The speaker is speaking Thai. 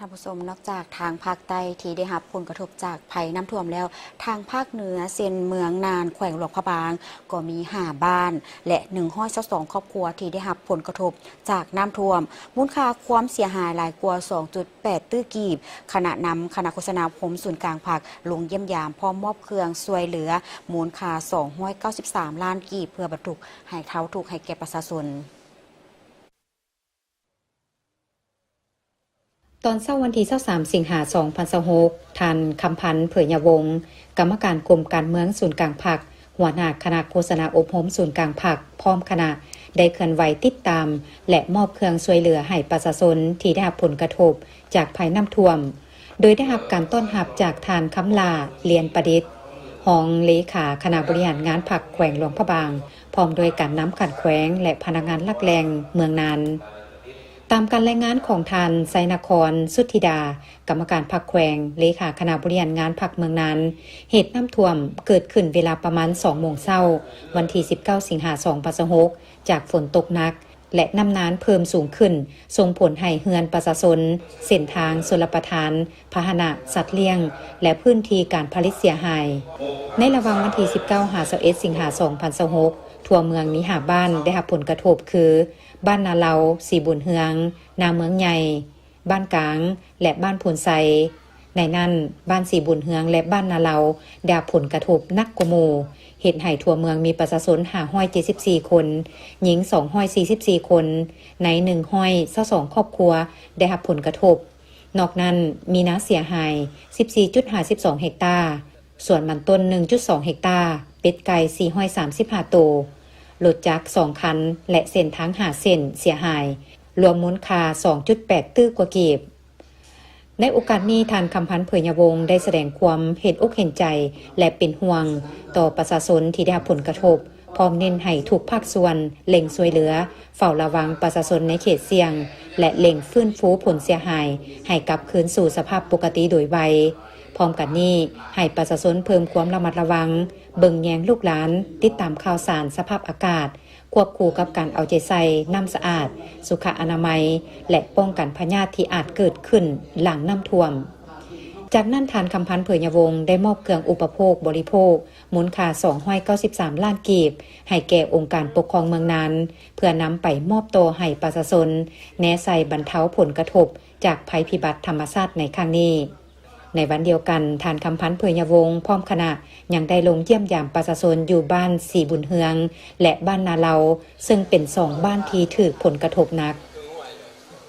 ท่านผู้ชมนอกจากทางภาคใต้ที่ได้รับผลกระทบจากภัยน้ำท่วมแล้วทางภาคเหนือเส้นเมืองนานแขวงหลวงพระบางก็มี5บ้านและ122ครอบครัวที่ได้รับผลกระทบจากน้ำท่วมมูลค่าความเสียหายหลายกว่า 2.8 ตื้อกีบขณะนำคณะโฆษณาผมศูนย์กลางภาคลงเยี่ยมยามพร้อมมอบเครื่องช่วยเหลือมูลค่า293ล้านกีบเพื่อบรรทุกให้เขาถูกให้แก่ประชาชนตอนเช้าวันที่23สิงหาคม2026ท่านคำพันธ์เผยยาวงศ์กรรมการกรมการเมืองศูนย์กลางพรรคหัวหน้าคณะโฆษณาอบรมศูนย์กลางพรรคพร้อมคณะได้เคลื่อนไหวติดตามและมอบเครื่องช่วยเหลือให้ประชาชนที่ได้รับผลกระทบจากภัยน้ำท่วมโดยได้รับการต้อนรับจากท่านคำลาเลียนประดิษฐ์รองเลขาคณะบริหารงานพรรคแขวงหลวงพระบางพร้อมโดยการนำขันแขวงและพนักงานลักแรงเมืองนานตามการรายงานของท่านไซนครสุทธิดากรรมการพรรคแขวงเลขาคณะบริหารงานพรรคเมืองนั้นเหตุน้ำท่วมเกิดขึ้นเวลาประมาณ 2 โมงเช้าวันที่19สิงหาคม2026จากฝนตกหนักและน้ำน้ำเพิ่มสูงขึ้นส่งผลให้เฮือนประชาชนเส้นทางชลประทานพาหนะสัตว์เลี้ยงและพื้นที่การผลิตเสียหายในระหว่างวันที่19-21สิงหาคม2026ทั่วเมืองมี5บ้านได้รับผลกระทบคือบ้านนาเลาสีบุญเฮืองนาเมืองใหญ่บ้านกลางและบ้านพลไซในนั้นบ้านสีบุญเฮืองและบ้านนาเลาได้รับผลกระทบหนักกว่าหมู่เหตุให้ทั่วเมืองมีประชาชน574คนหญิง244คนใน122ครอบครัวได้รับผลกระทบนอกนั้นมีนาเสียหาย 14.52 เฮกตาร์ส่วนมันต้น 1.2 เฮกตาร์เป็ดไก่435ตัวรถจักร2คันและเส้นทาง5เส้นเสียหายรวมมูลค่า 2.8 ตื้อกว่ากีบในโอกาสนี้ท่านคำพันธ์เผยยวงศ์ได้แสดงความเห็นอกเห็นใจและเป็นห่วงต่อประชาชนที่ได้รับผลกระทบพร้อมเน้นให้ทุกภาคส่วนเร่งช่วยเหลือเฝ้าระวังประชาชนในเขตเสี่ยงและเร่งฟื้นฟูผลเสียหายให้กลับคืนสู่สภาพปกติโดยไวพร้อมกันนี้ให้ประชาชนเพิ่มความระมัดระวังเบิ่งแยงลูกหลานติดตามข่าวสารสภาพอากาศควบคู่กับการเอาใจใส่น้ำสะอาดสุขอนามัยและป้องกันพยาธิที่อาจเกิดขึ้นหลังน้ำท่วมจากนั้นท่านคำพันธ์เผยยวงศ์ได้มอบเครื่องอุปโภคบริโภคมูลค่า293ล้านกีบให้แก่องค์การปกครองเมืองนั้นเพื่อนำไปมอบตัวให้ประชาชนแนะใส่บรรเทาผลกระทบจากภัยพิบัติธรรมชาติในครั้งนี้ในวันเดียวกันท่านคำพันธ์เผยยวงศ์พร้อมคณะยังได้ลงเยี่ยมยามประชาชนอยู่บ้านสีบุญเฮืองและบ้านนาเลาซึ่งเป็น2บ้านที่ถูกผลกระทบหนัก